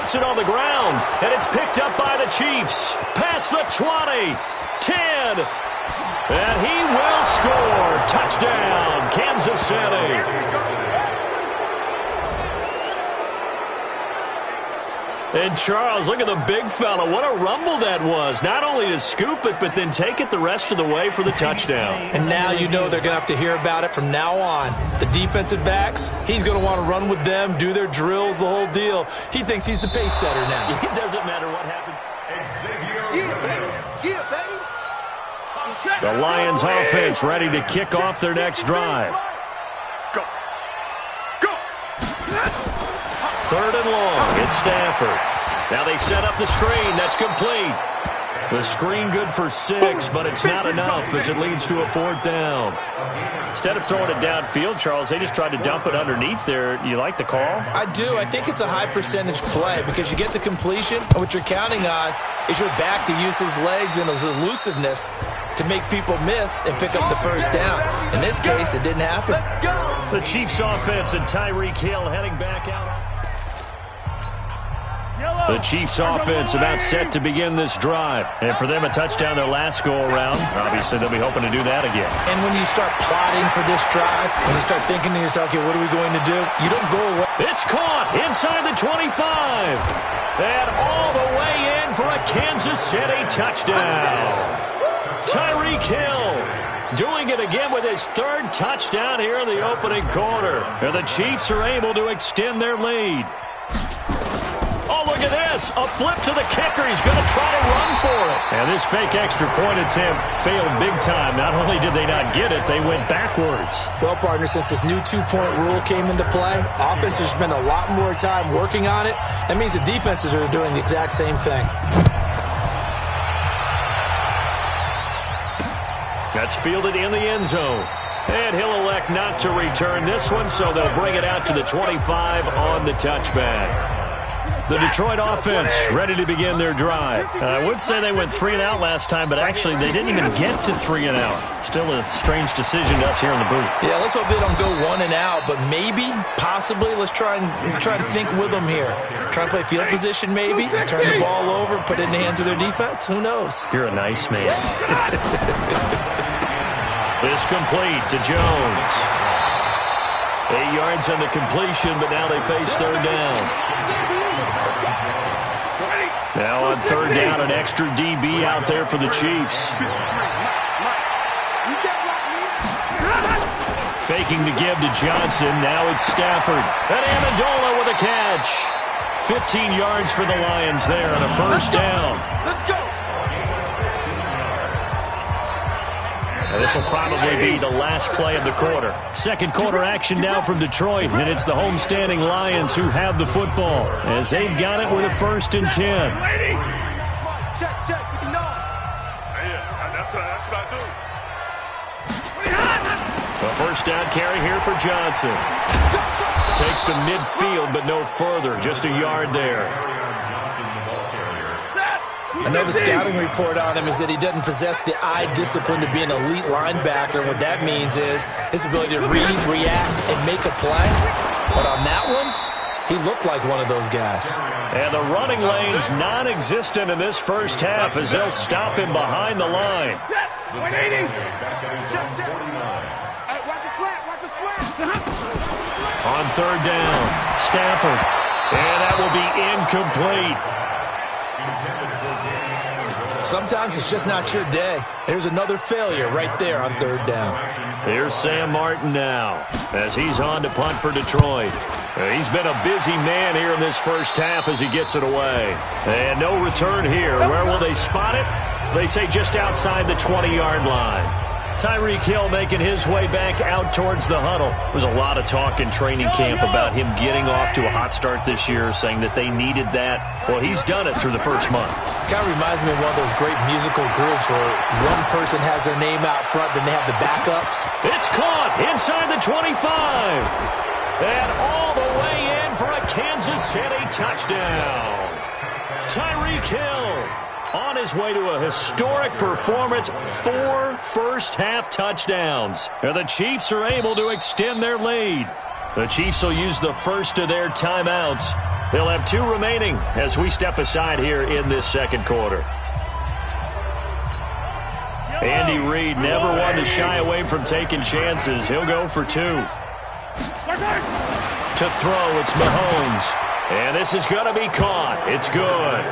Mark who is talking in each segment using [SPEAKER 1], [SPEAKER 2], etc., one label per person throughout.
[SPEAKER 1] puts it on the ground, and it's picked up by the Chiefs. Past the 20, 10, and he will score. Touchdown, Kansas City. And Charles, look at the big fella. What a rumble that was. Not only to scoop it, but then take it the rest of the way for the touchdown.
[SPEAKER 2] And now you know they're going to have to hear about it from now on. The defensive backs, he's going to want to run with them, do their drills, the whole deal. He thinks he's the pace setter now.
[SPEAKER 1] It doesn't matter what happens. The Lions offense ready to kick off their next drive. Third and long. It's Stafford. Now they set up the screen. That's complete. The screen good for 6, but it's not enough as it leads to a 4th down. Instead of throwing it downfield, Charles, they just tried to dump it underneath there. You like the call?
[SPEAKER 2] I do. I think it's a high percentage play because you get the completion, and what you're counting on is your back to use his legs and his elusiveness to make people miss and pick up the first down. In this case, it didn't happen.
[SPEAKER 1] The Chiefs offense and Tyreek Hill heading back out. The Chiefs offense about set to begin this drive. And for them, a touchdown their last go-around. Obviously, they'll be hoping to do that again.
[SPEAKER 2] And when you start plotting for this drive, when you start thinking to yourself, okay, what are we going to do? You don't go away.
[SPEAKER 1] It's caught inside the 25. And all the way in for a Kansas City touchdown. Tyreek Hill doing it again with his 3rd touchdown here in the opening quarter. And the Chiefs are able to extend their lead. Oh, look at this. A flip to the kicker. He's going to try to run for it. And this fake extra point attempt failed big time. Not only did they not get it, they went backwards.
[SPEAKER 2] Well, partner, since this new 2-point rule came into play, offenses spend a lot more time working on it. That means the defenses are doing the exact same thing.
[SPEAKER 1] That's fielded in the end zone. And he'll elect not to return this one, so they'll bring it out to the 25 on the touchback. The Detroit offense ready to begin their drive. I would say they went 3 and out last time, but actually they didn't even get to 3 and out. Still a strange decision to us here in the booth.
[SPEAKER 2] Yeah, let's hope they don't go 1 and out, but maybe, possibly, let's try and think with them here. Try and play field position maybe, turn the ball over, put it in the hands of their defense. Who knows?
[SPEAKER 1] You're a nice man. This complete to Jones. 8 yards on the completion, but now they face 3rd down. Now on 3rd down, an extra DB out there for the Chiefs. Faking the give to Johnson. Now it's Stafford. And Amendola with a catch. 15 yards for the Lions there on a 1st down.
[SPEAKER 3] Let's go.
[SPEAKER 1] And this will probably be the last play of the quarter. 2nd quarter action now from Detroit, and it's the homestanding Lions who have the football as they've got it with a 1st and 10.
[SPEAKER 3] Check. You know. That's what I do.
[SPEAKER 1] A 1st down carry here for Johnson. Takes to midfield, but no further. Just a yard there.
[SPEAKER 2] I know the scouting report on him is that he doesn't possess the eye discipline to be an elite linebacker. What that means is his ability to read, react, and make a play. But on that one, he looked like one of those guys.
[SPEAKER 1] And the running lane's non-existent in this 1st half as they'll stop him behind the line.
[SPEAKER 3] 180. Watch the slant.
[SPEAKER 1] On 3rd down, Stafford. And that will be incomplete.
[SPEAKER 2] Sometimes it's just not your day. There's another failure right there on 3rd down.
[SPEAKER 1] Here's Sam Martin now as he's on to punt for Detroit. He's been a busy man here in this 1st half as he gets it away. And no return here. Where will they spot it? They say just outside the 20-yard line. Tyreek Hill making his way back out towards the huddle. There's a lot of talk in training camp about him getting off to a hot start this year, saying that they needed that. Well, he's done it through the 1st month.
[SPEAKER 2] Kind of reminds me of one of those great musical groups where one person has their name out front, then they have the backups.
[SPEAKER 1] It's caught inside the 25. And all the way in for a Kansas City touchdown. Tyreek Hill on his way to a historic performance, 4 first-half touchdowns. And the Chiefs are able to extend their lead. The Chiefs will use the first of their timeouts They'll have 2 remaining as we step aside here in this second quarter. Andy Reid never one to shy away from taking chances. He'll go for 2. To throw, it's Mahomes. And this is going to be caught. It's good.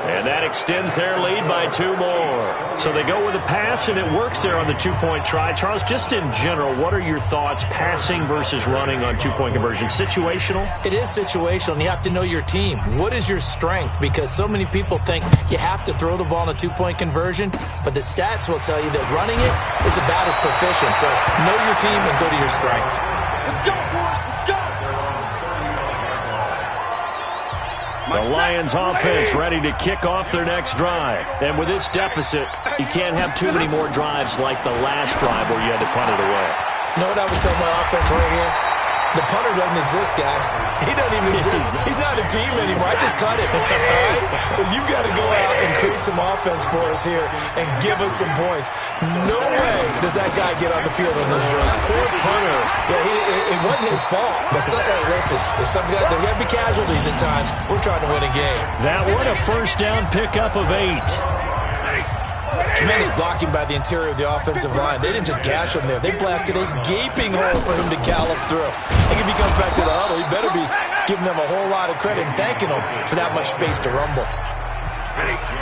[SPEAKER 1] And that extends their lead by 2 more. So they go with a pass, and it works there on the 2-point try. Charles, just in general, what are your thoughts, passing versus running on 2-point conversion? Situational?
[SPEAKER 2] It is situational, and you have to know your team. What is your strength? Because so many people think you have to throw the ball in a 2-point conversion, but the stats will tell you that running it is about as proficient. So know your team and go to your strength.
[SPEAKER 3] Let's go, boys. Let's go.
[SPEAKER 1] The Lions offense ready to kick off their next drive. And with this deficit, you can't have too many more drives like the last drive where you had to punt it away.
[SPEAKER 2] You know what I would tell my offense right here? The punter doesn't exist, guys. He doesn't even exist. He's not a team anymore. I just cut him. All right? So you've got to go out and create some offense for us here and give us some points. No way does that guy get on the field on this drive. Poor punter. Yeah, it wasn't his fault. But hey, listen, there's got to be casualties at times. We're trying to win a game.
[SPEAKER 1] That one a first down pickup of 8.
[SPEAKER 2] Tremendous blocking by the interior of the offensive line. They didn't just gash him there. They blasted a gaping hole for him to gallop through. I think if he comes back to the huddle, he better be giving them a whole lot of credit and thanking them for that much space to rumble.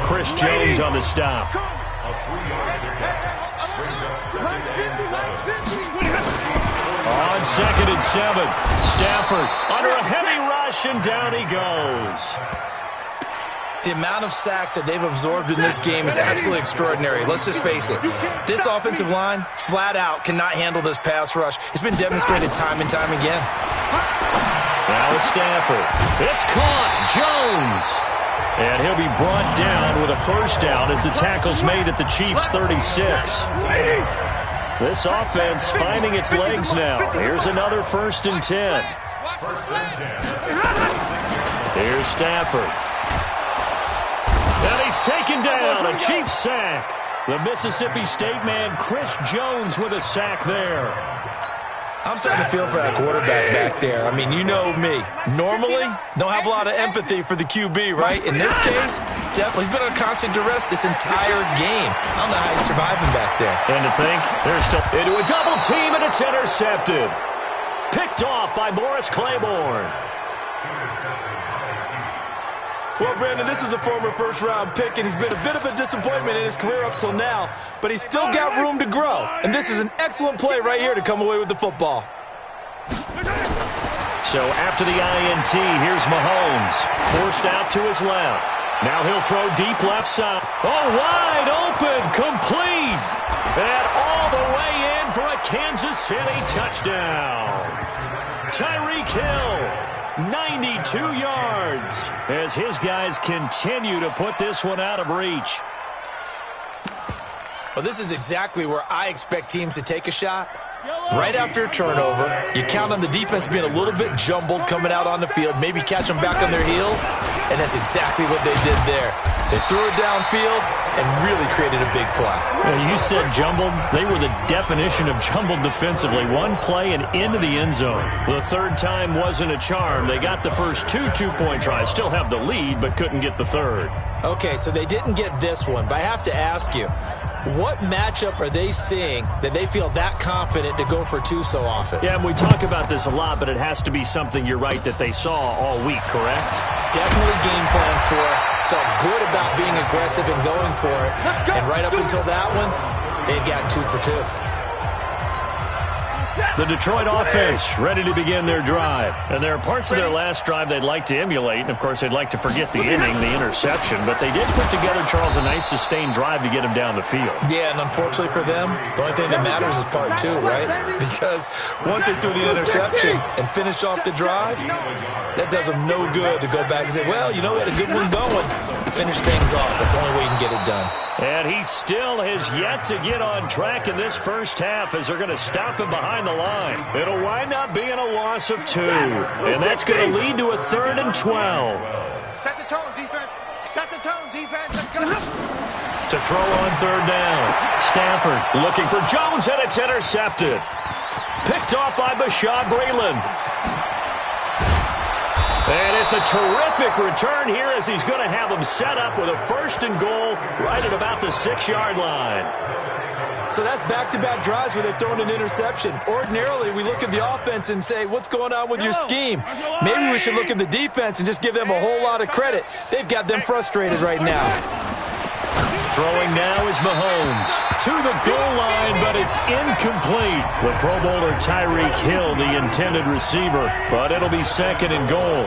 [SPEAKER 1] Chris Jones on the stop. On 2nd and 7, Stafford under a heavy rush, and down he goes.
[SPEAKER 2] The amount of sacks that they've absorbed in this game is absolutely extraordinary. Let's just face it. This offensive line, flat out, cannot handle this pass rush. It's been demonstrated time and time again.
[SPEAKER 1] Now it's Stafford. It's caught. Jones. And he'll be brought down with a first down as the tackle's made at the Chiefs' 36. This offense finding its legs now. Here's another 1st and 10. Here's Stafford. And he's taken down, a Chiefs sack. The Mississippi State man, Chris Jones, with a sack there.
[SPEAKER 2] I'm starting to feel for that quarterback back there. I mean, you know me. Normally, don't have a lot of empathy for the QB, right? In this case, definitely. He's been on constant duress this entire game. I don't know how he's surviving back there.
[SPEAKER 1] And to think, they're still into a double team, and it's intercepted. Picked off by Morris Claiborne.
[SPEAKER 2] Well, Brandon, this is a former first-round pick, and he's been a bit of a disappointment in his career up till now, but he's still got room to grow, and this is an excellent play right here to come away with the football.
[SPEAKER 1] So after the INT, here's Mahomes, forced out to his left. Now he'll throw deep left side. Oh, wide open, complete, and all the way in for a Kansas City touchdown. Tyreek Hill. 92 yards as his guys continue to put this one out of reach.
[SPEAKER 2] Well, this is exactly where I expect teams to take a shot. Right after a turnover, you count on the defense being a little bit jumbled coming out on the field, maybe catch them back on their heels, and that's exactly what they did there. They threw it downfield and really created a big play.
[SPEAKER 1] Well, you said jumbled. They were the definition of jumbled defensively. One play and into the end zone. The third time wasn't a charm. They got the first 2 two-point tries, still have the lead, but couldn't get the third.
[SPEAKER 2] Okay, so they didn't get this one, but I have to ask you, what matchup are they seeing that they feel that confident to go for 2 so often?
[SPEAKER 1] Yeah, and we talk about this a lot, but it has to be something, you're right, that they saw all week, correct?
[SPEAKER 2] Definitely game plan for it. Felt good about being aggressive and going for it. And right up until that one, they've got 2 for 2.
[SPEAKER 1] The Detroit offense ready to begin their drive. And there are parts of their last drive they'd like to emulate. And, of course, they'd like to forget the inning, the interception. But they did put together, Charles, a nice sustained drive to get him down the field.
[SPEAKER 2] Yeah, and unfortunately for them, the only thing that matters is part 2, right? Because once they threw the interception and finished off the drive, that does them no good to go back and say, well, you know, we had a good one going. Finish things off. That's the only way you can get it done.
[SPEAKER 1] And he still has yet to get on track in this first half as they're going to stop him behind the line. It'll wind up being a loss of 2. And that's going to lead to a 3rd and 12.
[SPEAKER 3] Set the tone, defense. Set the tone, defense. Let's go.
[SPEAKER 1] To throw on 3rd down. Stafford looking for Jones, and it's intercepted. Picked off by Bashaud Breeland. And it's a terrific return here as he's going to have them set up with a 1st and goal right at about the 6-yard line.
[SPEAKER 2] So that's back-to-back drives where they've thrown an interception. Ordinarily, we look at the offense and say, what's going on with your scheme? Maybe we should look at the defense and just give them a whole lot of credit. They've got them frustrated right now.
[SPEAKER 1] Throwing now is Mahomes to the goal line, but it's incomplete. The Pro Bowler Tyreek Hill, the intended receiver, but it'll be 2nd and goal.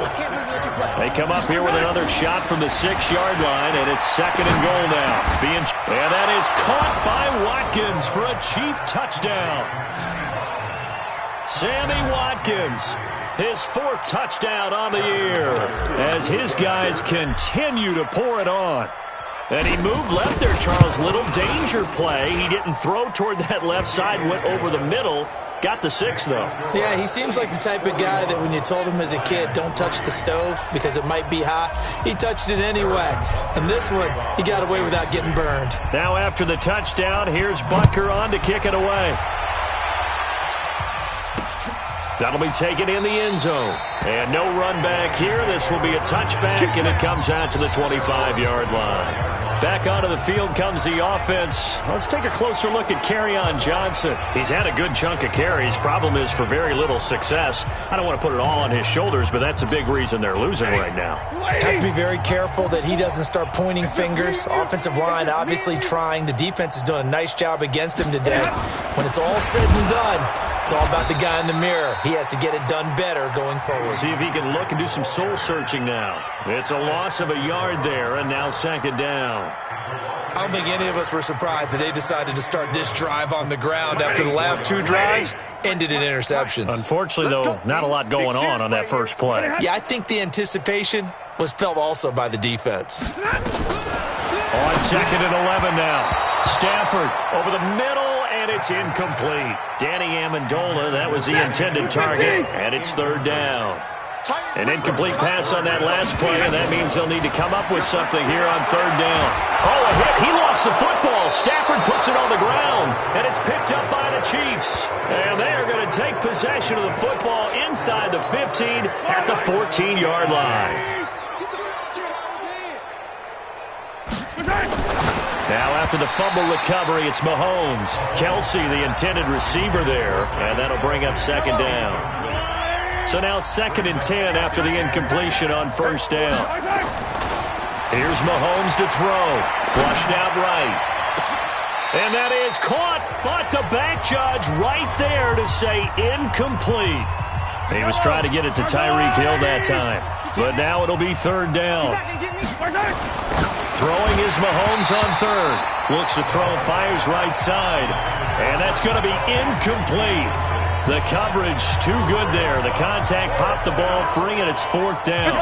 [SPEAKER 1] They come up here with another shot from the 6-yard line, and it's 2nd and goal now. And that is caught by Watkins for a Chief touchdown. Sammy Watkins, his 4th touchdown on the year, as his guys continue to pour it on. And he moved left there, Charles. Little danger play. He didn't throw toward that left side, went over the middle. Got the 6, though.
[SPEAKER 2] Yeah, he seems like the type of guy that when you told him as a kid, don't touch the stove because it might be hot, he touched it anyway. And this one, he got away without getting burned.
[SPEAKER 1] Now after the touchdown, here's Butker on to kick it away. That'll be taken in the end zone. And no run back here. This will be a touchback, and it comes out to the 25-yard line. Back onto the field comes the offense. Let's take a closer look at Kerryon Johnson. He's had a good chunk of carries. Problem is for very little success. I don't want to put it all on his shoulders, but that's a big reason they're losing right now.
[SPEAKER 2] Have to be very careful that he doesn't start pointing fingers. Offensive line obviously trying. The defense is doing a nice job against him today. When it's all said and done, it's all about the guy in the mirror. He has to get it done better going forward.
[SPEAKER 1] See if he can look and do some soul-searching now. It's a loss of a yard there, and now 2nd down.
[SPEAKER 2] I don't think any of us were surprised that they decided to start this drive on the ground after the last 2 drives ended in interceptions.
[SPEAKER 1] Unfortunately, though, not a lot going on that first play.
[SPEAKER 2] Yeah, I think the anticipation was felt also by the defense.
[SPEAKER 1] On 2nd and 11 now. Stafford over the middle, and it's incomplete. Danny Amendola, that was the intended target, and it's 3rd down. An incomplete pass on that last play, and that means they'll need to come up with something here on 3rd down. Oh, a hit. He lost the football. Stafford puts it on the ground, and it's picked up by the Chiefs. And they are going to take possession of the football inside the 15 at the 14-yard line. Now after the fumble recovery, it's Mahomes. Kelsey, the intended receiver there, and that'll bring up 2nd down. So now 2nd and 10 after the incompletion on 1st down. Here's Mahomes to throw. Flushed out right. And that is caught, but the back judge right there to say incomplete. He was trying to get it to Tyreek Hill that time. But now it'll be 3rd down. Throwing is Mahomes on 3rd. Looks to throw, fires right side. And that's going to be incomplete. The coverage too good there. The contact popped the ball free, and it's 4th down.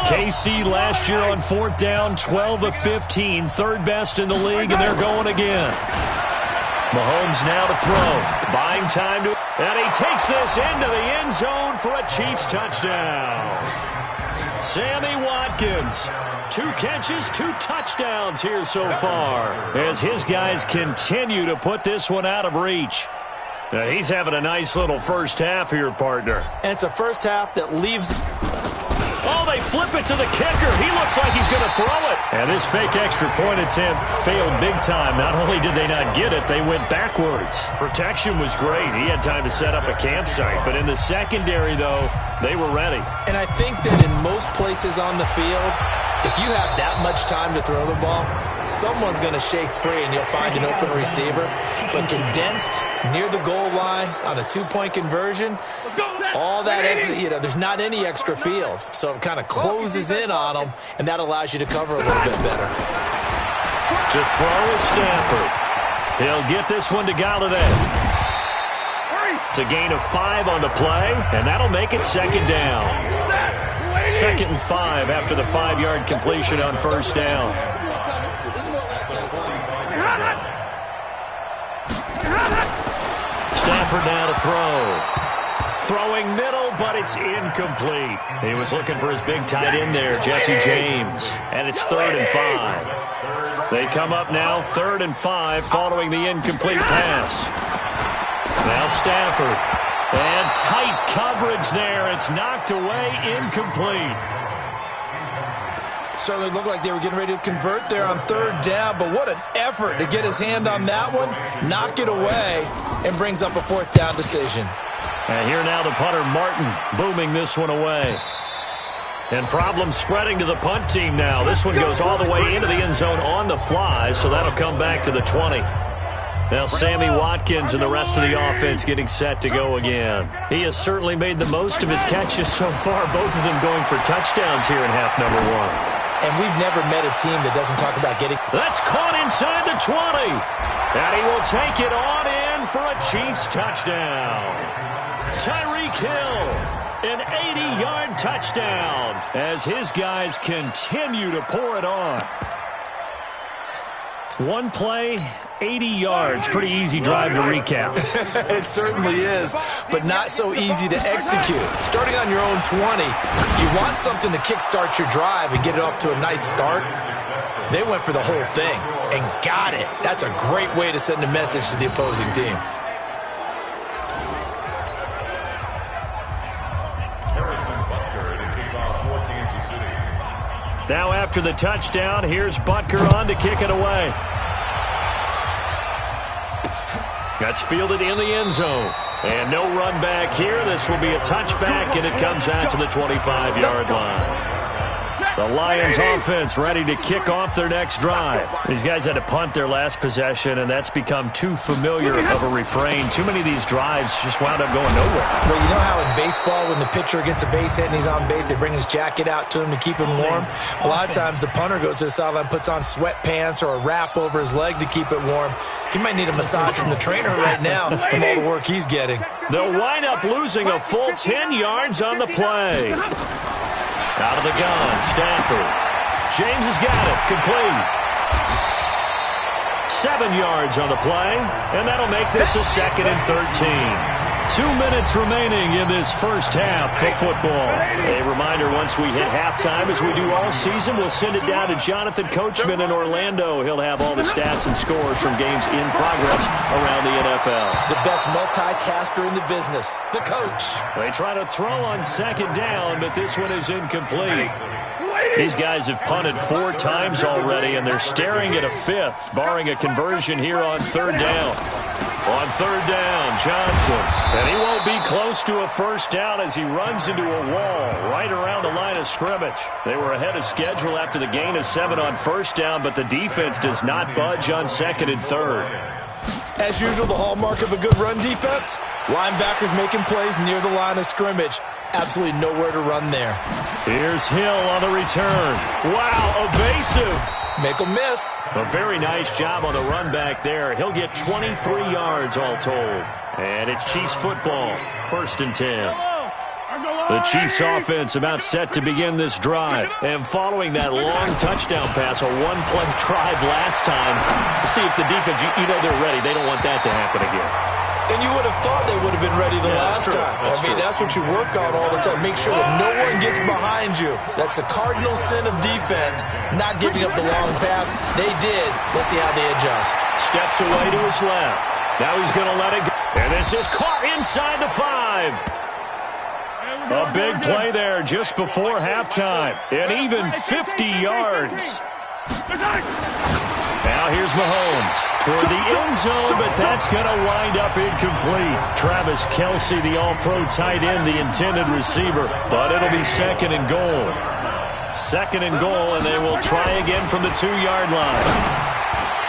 [SPEAKER 1] KC last year on 4th down, 12 of 15, 3rd best in the league, and they're going again. Mahomes now to throw. Buying time to... And he takes this into the end zone for a Chiefs touchdown. Sammy Watkins. 2 catches, 2 touchdowns here so far, as his guys continue to put this one out of reach. Now he's having a nice little first half here, partner.
[SPEAKER 2] And it's a first half that leaves...
[SPEAKER 1] Oh, they flip it to the kicker. He looks like he's going to throw it. And this fake extra point attempt failed big time. Not only did they not get it, they went backwards. Protection was great. He had time to set up a campsite. But in the secondary, though, they were ready.
[SPEAKER 2] And I think that in most places on the field, if you have that much time to throw the ball, someone's going to shake free and you'll find an open receiver. But condensed near the goal line on a 2-point conversion, all that extra, there's not any extra field. So it kind of closes in on them, and that allows you to cover a little bit better.
[SPEAKER 1] To throw is Stafford. He'll get this one to Galladay. It's a gain of 5 on the play, and that'll make it 2nd down. 2nd and 5 after the 5-yard completion on 1st down. Stafford now to throw. Throwing middle, but it's incomplete. He was looking for his big tight end there, Jesse James. And it's 3rd and 5. They come up now 3rd and 5 following the incomplete pass. Now Stafford. And tight coverage there. It's knocked away, incomplete.
[SPEAKER 2] Certainly looked like they were getting ready to convert there on third down, but what an effort to get his hand on that one, knock it away, and brings up a fourth down decision.
[SPEAKER 1] And here now the punter, Martin, booming this one away. And problems spreading to the punt team now. This one goes all the way into the end zone on the fly, so that'll come back to the 20. Now Sammy Watkins and the rest of the offense getting set to go again. He has certainly made the most of his catches so far, both of them going for touchdowns here in half number one.
[SPEAKER 2] And we've never met a team that doesn't talk about getting...
[SPEAKER 1] That's caught inside the 20. And he will take it on in for a Chiefs touchdown. Tyreek Hill, an 80-yard touchdown as his guys continue to pour it on. One play, 80 yards. Pretty easy drive to recap.
[SPEAKER 2] It certainly is, but not so easy to execute. Starting on your own 20, you want something to kickstart your drive and get it off to a nice start. They went for the whole thing and got it. That's a great way to send a message to the opposing team.
[SPEAKER 1] Now after the touchdown, here's Butker on to kick it away. That's fielded in the end zone. And no run back here. This will be a touchback, and it comes out to the 25-yard line. The Lions offense ready to kick off their next drive. These guys had to punt their last possession, and that's become too familiar of a refrain. Too many of these drives just wound up going nowhere.
[SPEAKER 2] Well, you know how in baseball when the pitcher gets a base hit and he's on base, they bring his jacket out to him to keep him warm? A lot of times the punter goes to the sideline, puts on sweatpants or a wrap over his leg to keep it warm. He might need a massage from the trainer right now from all the work he's getting.
[SPEAKER 1] They'll wind up losing a full 10 yards on the play. Out of the gun, Stafford. James has got it, complete. 7 yards on the play, and that'll make this a 2nd and 13. 2 minutes remaining in this first half of football. A reminder, once we hit halftime, as we do all season, we'll send it down to Jonathan Coachman in Orlando. He'll have all the stats and scores from games in progress around the NFL.
[SPEAKER 2] The best multitasker in the business, the coach.
[SPEAKER 1] They try to throw on second down, but this one is incomplete. These guys have punted 4 times already, and they're staring at a 5th, barring a conversion here on third down. On third down, Johnson. And he won't be close to a first down as he runs into a wall right around the line of scrimmage. They were ahead of schedule after the gain of 7 on first down, but the defense does not budge on 2nd and 3rd.
[SPEAKER 2] As usual, the hallmark of a good run defense, linebackers making plays near the line of scrimmage. Absolutely nowhere to run there.
[SPEAKER 1] Here's Hill on the return. Wow, evasive.
[SPEAKER 2] Make a miss.
[SPEAKER 1] A very nice job on the run back there. He'll get 23 yards all told. And it's Chiefs football, 1st and 10. The Chiefs offense about set to begin this drive. And following that long touchdown pass, a one-play drive last time, see if the defense, you know they're ready. They don't want that to happen again.
[SPEAKER 2] And you would have thought they would have been ready the last time. That's what you work on all the time. Make sure that no one gets behind you. That's the cardinal sin of defense, not giving up the long pass. They did. Let's see how they adjust.
[SPEAKER 1] Steps away to his left. Now he's going to let it go. And this is caught inside the 5. A big play there just before halftime. And even 50 yards. Now here's Mahomes toward the end zone, but that's going to wind up incomplete. Travis Kelce, the all-pro tight end, the intended receiver, but it'll be 2nd and goal. 2nd and goal, and they will try again from the 2-yard line.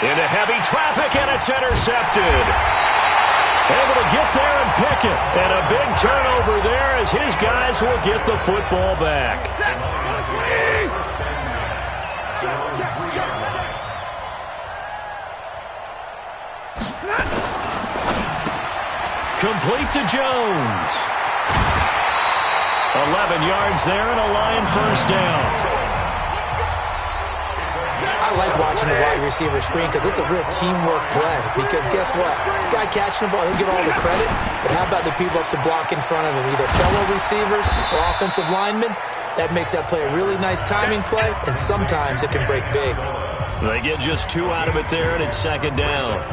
[SPEAKER 1] Into heavy traffic, and it's intercepted. Able to get there and pick it. And a big turnover there as his guys will get the football back. Complete to Jones. 11 yards there and a Lion first down.
[SPEAKER 2] I like watching the wide receiver screen because it's a real teamwork play. Because guess what? The guy catching the ball, he'll get all the credit. But how about the people up to block in front of him? Either fellow receivers or offensive linemen. That makes that play a really nice timing play, and sometimes it can break big.
[SPEAKER 1] They get just 2 out of it there, and it's 2nd down.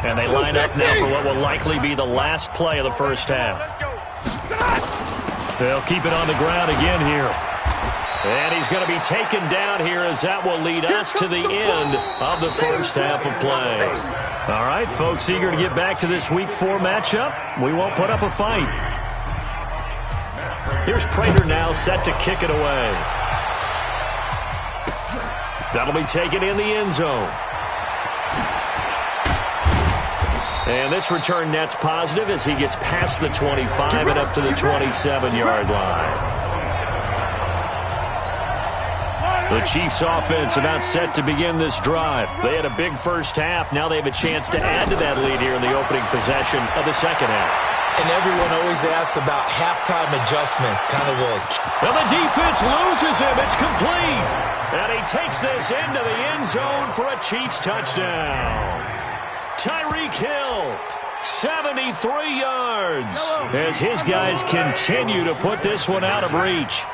[SPEAKER 1] And they line up now for what will likely be the last play of the first half. They'll keep it on the ground again here. And he's going to be taken down here as that will lead us to the end of the first half of play. All right, folks, eager to get back to this Week 4 matchup. We won't put up a fight. Here's Prater now set to kick it away. That'll be taken in the end zone. And this return net's positive as he gets past the 25 and up to the 27-yard line. The Chiefs offense about set to begin this drive. They had a big first half. Now they have a chance to add to that lead here in the opening possession of the second half.
[SPEAKER 2] And everyone always asks about halftime adjustments, kind of the...
[SPEAKER 1] Well, the defense loses him. It's complete. And he takes this into the end zone for a Chiefs touchdown. Tyreek Hill, 73 yards, as his guys continue to put this one out of reach.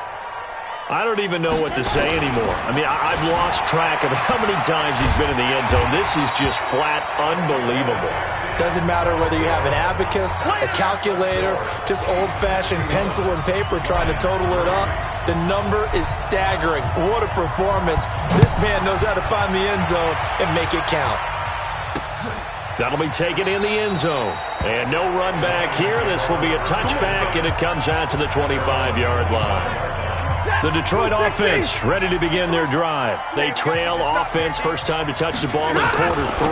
[SPEAKER 1] I don't even know what to say anymore. I mean, I've lost track of how many times he's been in the end zone. This is just flat unbelievable.
[SPEAKER 2] Doesn't matter whether you have an abacus, a calculator, just old-fashioned pencil and paper trying to total it up. The number is staggering. What a performance. This man knows how to find the end zone and make it count.
[SPEAKER 1] That'll be taken in the end zone. And no run back here. This will be a touchback, and it comes out to the 25-yard line. The Detroit offense ready to begin their drive. They trail offense first time to touch the ball in quarter 3,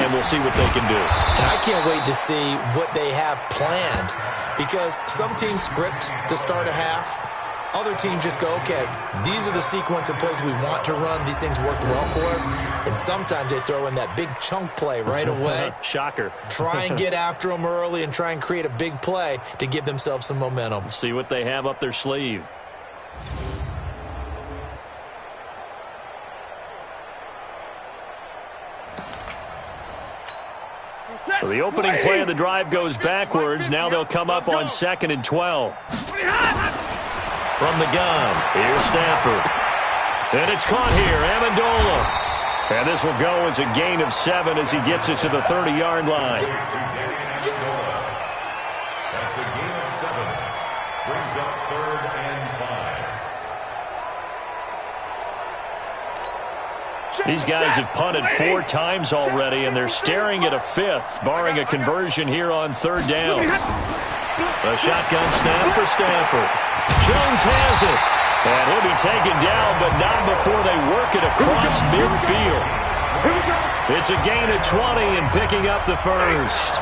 [SPEAKER 1] and we'll see what they can do.
[SPEAKER 2] And I can't wait to see what they have planned, because some teams script to start a half. Other teams just go, okay, these are the sequence of plays we want to run. These things worked well for us. And sometimes they throw in that big chunk play right away.
[SPEAKER 1] Shocker.
[SPEAKER 2] Try and get after them early and try and create a big play to give themselves some momentum.
[SPEAKER 1] See what they have up their sleeve. So the opening play of the drive goes backwards. Now they'll come up on 2nd and 12. From the gun, here's Stafford. And it's caught here, Amendola. And this will go as a gain of 7 as he gets it to the 30-yard line.
[SPEAKER 4] That's a gain of 7. Brings up 3rd and 5.
[SPEAKER 1] These guys have punted 4 times already, and they're staring at a 5th, barring a conversion here on 3rd down. A shotgun snap for Stafford. Jones has it. And he'll be taken down, but not before they work it across midfield. It's a gain of 20 and picking up the first.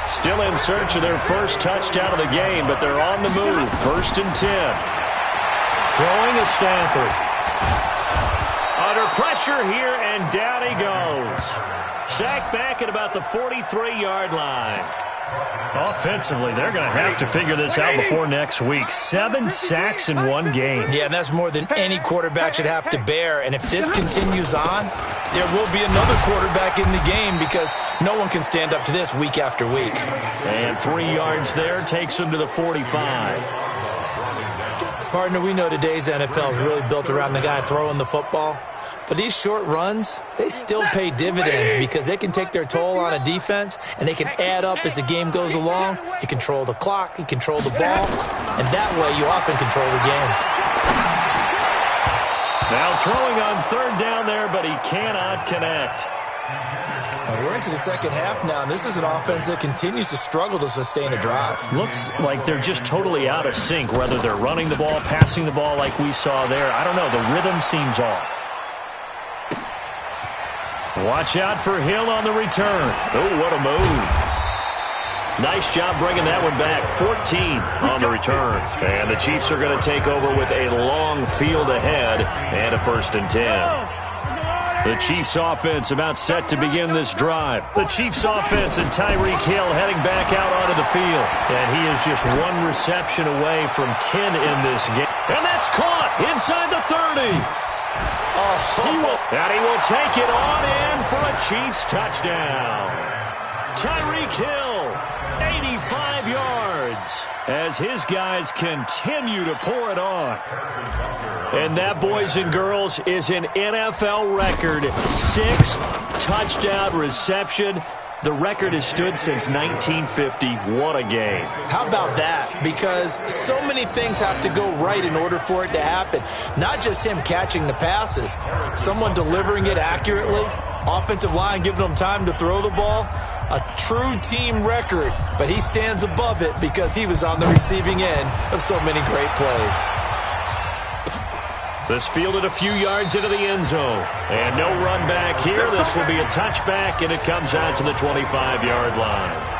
[SPEAKER 1] Still in search of their first touchdown of the game, but they're on the move. 1st and 10. Throwing to Stafford. Under pressure here, and down he goes. Sacked back at about the 43-yard line. Offensively, they're going to have to figure this out before next week. 7 sacks in one game.
[SPEAKER 2] Yeah, and that's more than any quarterback should have to bear. And if this continues on, there will be another quarterback in the game, because no one can stand up to this week after week.
[SPEAKER 1] And 3 yards there takes him to the 45.
[SPEAKER 2] Partner, we know today's NFL is really built around the guy throwing the football. But these short runs, they still pay dividends, because they can take their toll on a defense, and they can add up as the game goes along. You control the clock, you control the ball, and that way you often control the game.
[SPEAKER 1] Now throwing on 3rd down there, but he cannot connect.
[SPEAKER 2] We're into the second half now, and this is an offense that continues to struggle to sustain a drive.
[SPEAKER 1] Looks like they're just totally out of sync, whether they're running the ball, passing the ball like we saw there. I don't know, the rhythm seems off. Watch out for Hill on the return. Oh, what a move. Nice job bringing that one back. 14 on the return. And the Chiefs are going to take over with a long field ahead and a 1st and 10. The Chiefs offense about set to begin this drive. The Chiefs offense and Tyreek Hill heading back out onto the field. And he is just 1 reception away from 10 in this game. And that's caught inside the 30. And he will take it on in for a Chiefs touchdown. Tyreek Hill, 85 yards. Woods as his guys continue to pour it on. And that, boys and girls, is an NFL record. 6th touchdown reception. The record has stood since 1950. What a game.
[SPEAKER 2] How about that? Because so many things have to go right in order for it to happen. Not just him catching the passes, someone delivering it accurately, offensive line giving them time to throw the ball. A true team record, but he stands above it because he was on the receiving end of so many great plays.
[SPEAKER 1] This fielded a few yards into the end zone. And no run back here. This will be a touchback, and it comes out to the 25-yard line.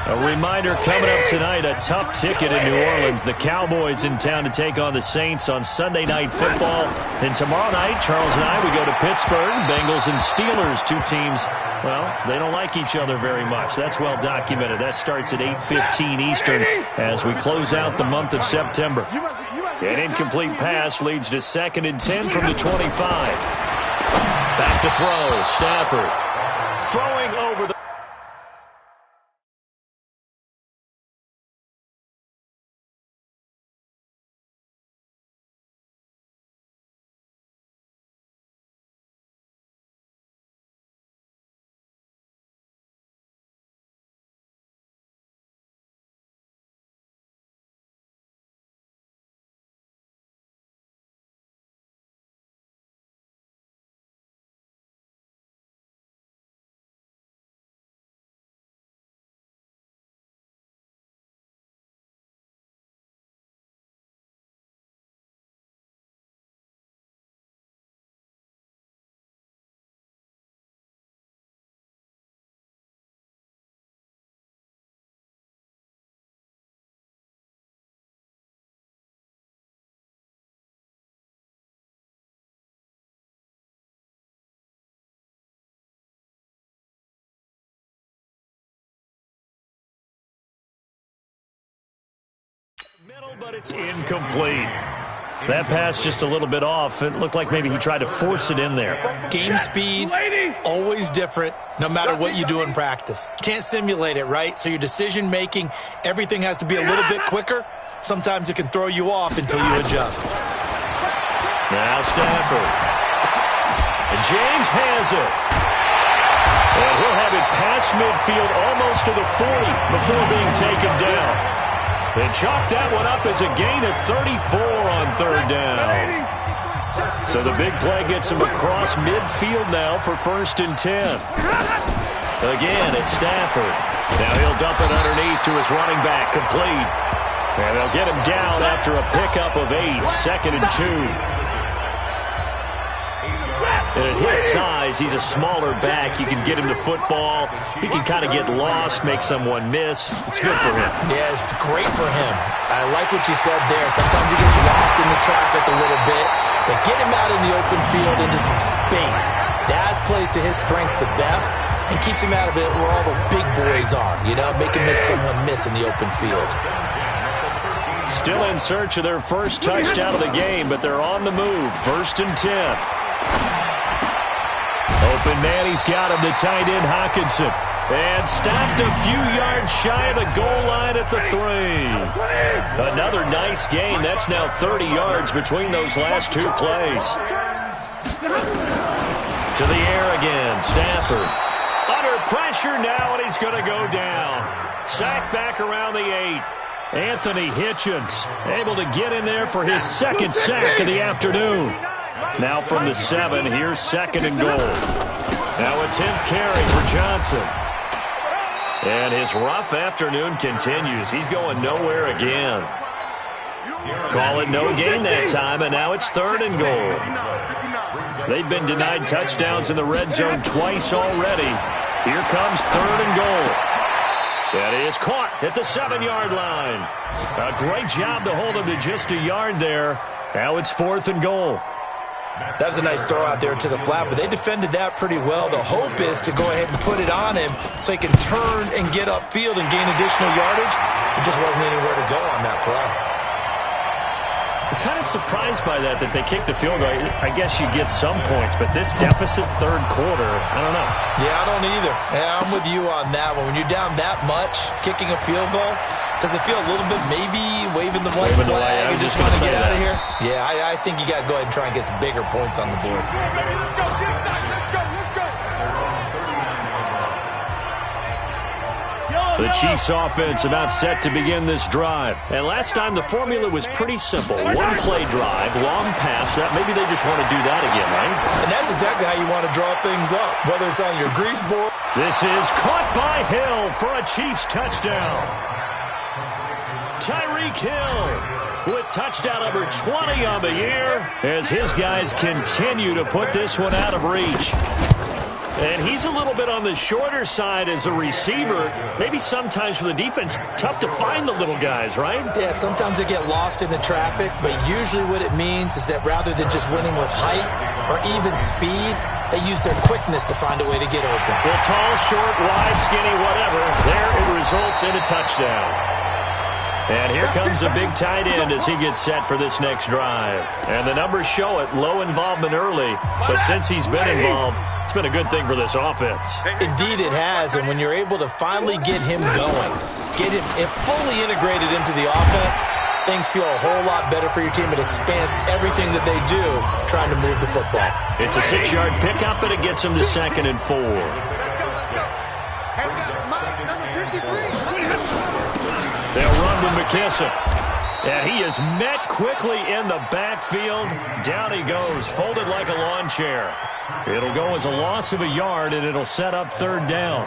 [SPEAKER 1] A reminder coming up tonight, a tough ticket in New Orleans. The Cowboys in town to take on the Saints on Sunday Night Football. And tomorrow night, Charles and I, we go to Pittsburgh. Bengals and Steelers, two teams, well, they don't like each other very much. That's well documented. That starts at 8:15 Eastern as we close out the month of September. An incomplete pass leads to 2nd and 10 from the 25. Back to throw. Stafford throwing over the... Middle, but it's incomplete. That pass just a little bit off. It looked like maybe he tried to force it in there.
[SPEAKER 2] Game speed, always different, no matter what you do in practice. Can't simulate it, right? So your decision-making, everything has to be a little bit quicker. Sometimes it can throw you off until you adjust.
[SPEAKER 1] Now Stafford. And James has it. And he'll have it past midfield almost to the 40 before being taken down. They chalk that one up as a gain of 34 on 3rd down. So the big play gets him across midfield now for 1st and 10. Again, it's Stafford. Now he'll dump it underneath to his running back, complete. And they'll get him down after a pickup of 8, 2nd and 2. And at his size, he's a smaller back. You can get him to football. He can kind of get lost, make someone miss. It's good for him.
[SPEAKER 2] Yeah, it's great for him. I like what you said there. Sometimes he gets lost in the traffic a little bit, but get him out in the open field into some space. That plays to his strengths the best and keeps him out of it where all the big boys are, you know, make him make someone miss in the open field.
[SPEAKER 1] Still in search of their first touchdown of the game, but they're on the move. 1st and 10. Open man, he's got him, the tight end Hawkinson. And stopped a few yards shy of the goal line at the 3. Another nice gain. That's now 30 yards between those last two plays. To the air again, Stafford. Under pressure now, and he's going to go down. Sacked back around the 8. Anthony Hitchens able to get in there for his 2nd sack of the afternoon. Now from the 7, here's 2nd and goal. Now a 10th carry for Johnson. And his rough afternoon continues. He's going nowhere again. Call it no gain that time, and now it's 3rd and goal. They've been denied touchdowns in the red zone twice already. Here comes 3rd and goal. That is caught at the 7-yard line. A great job to hold him to just a yard there. Now it's 4th and goal.
[SPEAKER 2] That was a nice throw out there to the flat, but they defended that pretty well. The hope is to go ahead and put it on him so he can turn and get upfield and gain additional yardage. There just wasn't anywhere to go on that play.
[SPEAKER 1] I'm kind of surprised by that they kicked the field goal. I guess you get some points, but this deficit 3rd quarter, I don't know.
[SPEAKER 2] Yeah, I don't either. Yeah, I'm with you on that one. When you're down that much, kicking a field goal, Does it feel a little bit maybe waving the white flag and just want to get out of here? Yeah, I think you got to go ahead and try and get some bigger points on the board.
[SPEAKER 1] The Chiefs offense about set to begin this drive. And last time the formula was pretty simple. One play drive, long pass. Maybe they just want to do that again, right?
[SPEAKER 2] And that's exactly how you want to draw things up, whether it's on your grease board.
[SPEAKER 1] This is caught by Hill for a Chiefs touchdown. Tyreek Hill with touchdown number 20 on the year as his guys continue to put this one out of reach. And he's a little bit on the shorter side as a receiver. Maybe sometimes for the defense, tough to find the little guys, right?
[SPEAKER 2] Yeah, sometimes they get lost in the traffic, but usually what it means is that rather than just winning with height or even speed, they use their quickness to find a way to get open.
[SPEAKER 1] Well, tall, short, wide, skinny, whatever. There it results in a touchdown. And here comes a big tight end as he gets set for this next drive. And the numbers show it, low involvement early. But since he's been involved, it's been a good thing for this offense.
[SPEAKER 2] Indeed it has, and when you're able to finally get him going, get him fully integrated into the offense, things feel a whole lot better for your team. It expands everything that they do trying to move the football.
[SPEAKER 1] It's a 6-yard pickup, and it gets him to 2nd and 4.
[SPEAKER 3] Let's go, let's go. And we got Mike, number 53.
[SPEAKER 1] They'll run with McKesson. And he is met quickly in the backfield. Down he goes, folded like a lawn chair. It'll go as a loss of a yard, and it'll set up 3rd down.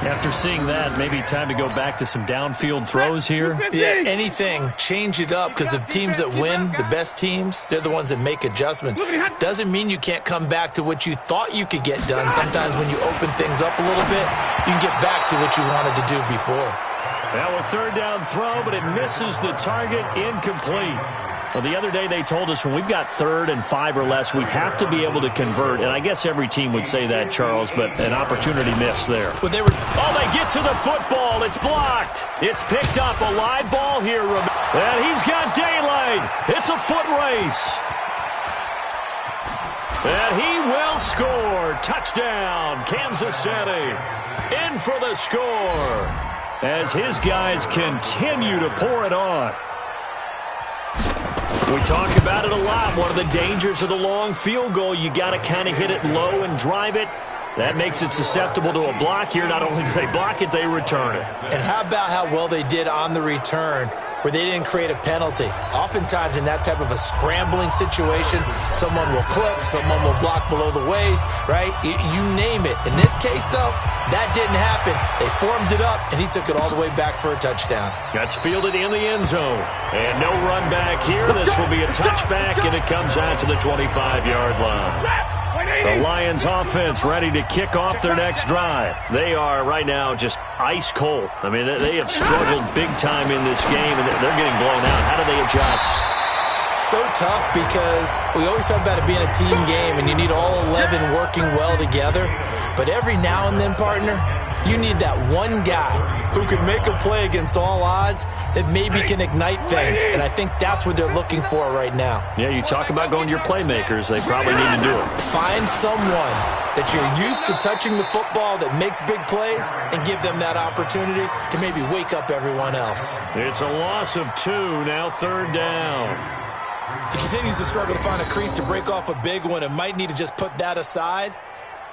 [SPEAKER 1] After seeing that, maybe time to go back to some downfield throws here.
[SPEAKER 2] Yeah, anything. Change it up, because the teams that win, the best teams, they're the ones that make adjustments. Doesn't mean you can't come back to what you thought you could get done. Sometimes when you open things up a little bit, you can get back to what you wanted to do before.
[SPEAKER 1] Now a 3rd down throw, but it misses the target, incomplete. Well, the other day they told us when we've got 3rd and 5 or less, we have to be able to convert. And I guess every team would say that, Charles, but an opportunity missed there.
[SPEAKER 2] But they
[SPEAKER 1] get to the football. It's blocked. It's picked up. A live ball here. And he's got daylight. It's a foot race. And he will score. Touchdown, Kansas City. In for the score as his guys continue to pour it on. We talk about it a lot. One of the dangers of the long field goal, you got to kind of hit it low and drive it. That makes it susceptible to a block here. Not only do they block it, they return it.
[SPEAKER 2] And how about how well they did on the return, where they didn't create a penalty? Oftentimes in that type of a scrambling situation, someone will clip, someone will block below the waist, right? You name it. In this case, though, that didn't happen. They formed it up, and he took it all the way back for a touchdown.
[SPEAKER 1] That's fielded in the end zone. And no run back here. This will be a touchback, and it comes out to the 25-yard line. The Lions offense ready to kick off their next drive. They are right now just ice cold. I mean, they have struggled big time in this game, and they're getting blown out. How do they adjust?
[SPEAKER 2] So tough, because we always talk about it being a team game, and you need all 11 working well together. But every now and then, partner, you need that one guy who can make a play against all odds that maybe can ignite things. And I think that's what they're looking for right now.
[SPEAKER 1] Yeah, you talk about going to your playmakers. They probably need to do it.
[SPEAKER 2] Find someone that you're used to touching the football that makes big plays and give them that opportunity to maybe wake up everyone else.
[SPEAKER 1] It's a loss of 2, now 3rd down.
[SPEAKER 2] He continues to struggle to find a crease to break off a big one and might need to just put that aside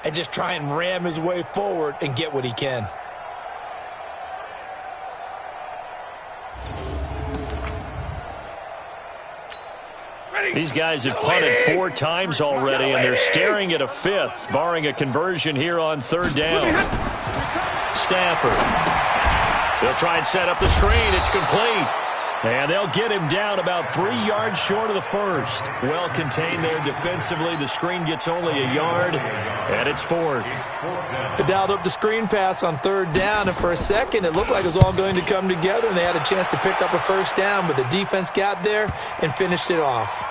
[SPEAKER 2] and just try and ram his way forward and get what he can.
[SPEAKER 1] These guys have punted 4 times already, and they're staring at a 5th, barring a conversion here on 3rd down. Stafford. They'll try and set up the screen. It's complete. And they'll get him down about 3 yards short of the first. Well contained there defensively. The screen gets only a yard, and it's 4th.
[SPEAKER 2] They dialed up the screen pass on 3rd down, and for a second it looked like it was all going to come together, and they had a chance to pick up a 1st down, but the defense got there and finished it off.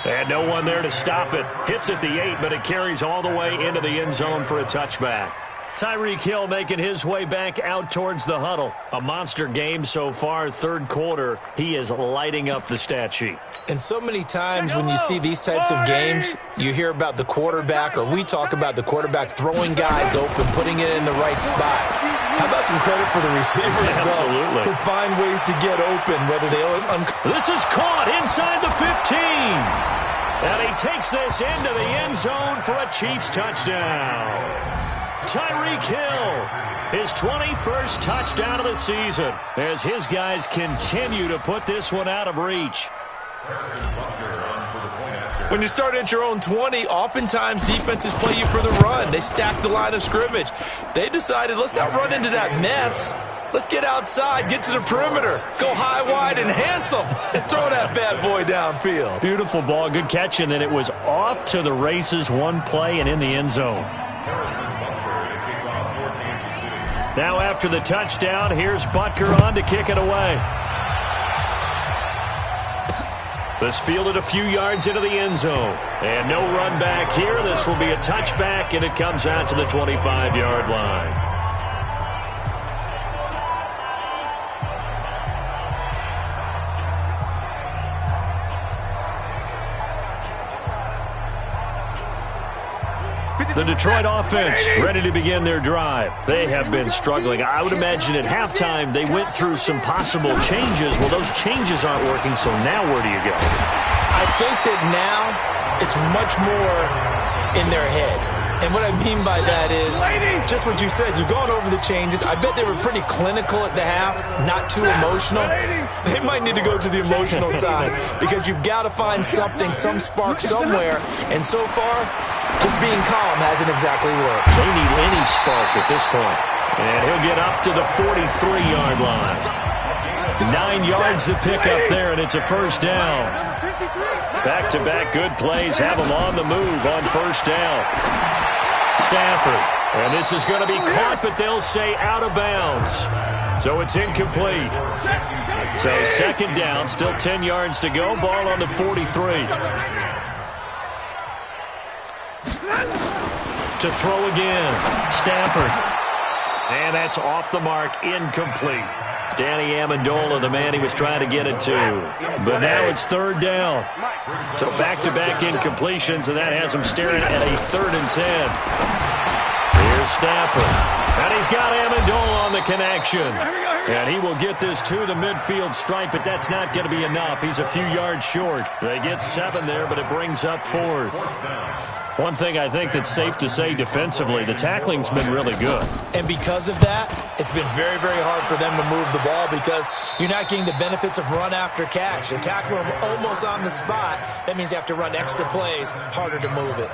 [SPEAKER 1] And no one there to stop it. Hits at the 8, but it carries all the way into the end zone for a touchback. Tyreek Hill making his way back out towards the huddle. A monster game so far, third quarter. He is lighting up the stat sheet.
[SPEAKER 2] And so many times when you see these types of games, you hear about the quarterback, or we talk about the quarterback throwing guys open, putting it in the right spot. How about some credit for the receivers, though, who find ways to get open, whether they...
[SPEAKER 1] This is caught inside the 15. And he takes this into the end zone for a Chiefs touchdown. Tyreek Hill, his 21st touchdown of the season, as his guys continue to put this one out of reach.
[SPEAKER 2] When you start at your own 20, oftentimes defenses play you for the run. They stack the line of scrimmage. They decided, let's not run into that mess. Let's get outside, get to the perimeter, go high, wide, and handsome, and throw that bad boy downfield.
[SPEAKER 1] Beautiful ball, good catch, and then it was off to the races, one play, and in the end zone. Now after the touchdown, here's Butker on to kick it away. This fielded a few yards into the end zone. And no run back here. This will be a touchback, and it comes out to the 25-yard line. The Detroit offense ready to begin their drive. They have been struggling. I would imagine at halftime they went through some possible changes. Well, those changes aren't working, so now where do you go?
[SPEAKER 2] I think that now it's much more in their head. And what I mean by that is just what you said. You've gone over the changes. I bet they were pretty clinical at the half, not too emotional. They might need to go to the emotional side because you've got to find something, some spark somewhere. And so far, just being calm hasn't exactly worked.
[SPEAKER 1] They need any spark at this point. And he'll get up to the 43-yard line. 9 yards to pick up there, and it's a first down. Back-to-back good plays have them on the move on first down. Stafford, and this is going to be caught, but they'll say out of bounds. So it's incomplete. So second down, still 10 yards to go, ball on the 43. To throw again, Stafford. And that's off the mark, incomplete. Danny Amendola, the man he was trying to get it to. But now it's third down. So back-to-back incompletions, and that has him staring at a 3rd and 10. Here's Stafford. And he's got Amendola on the connection. And he will get this to the midfield stripe, but that's not going to be enough. He's a few yards short. They get 7 there, but it brings up 4th. One thing I think that's safe to say defensively, the tackling's been really good.
[SPEAKER 2] And because of that, it's been very, very hard for them to move the ball because you're not getting the benefits of run after catch. You tackle them almost on the spot. That means you have to run extra plays, harder to move it.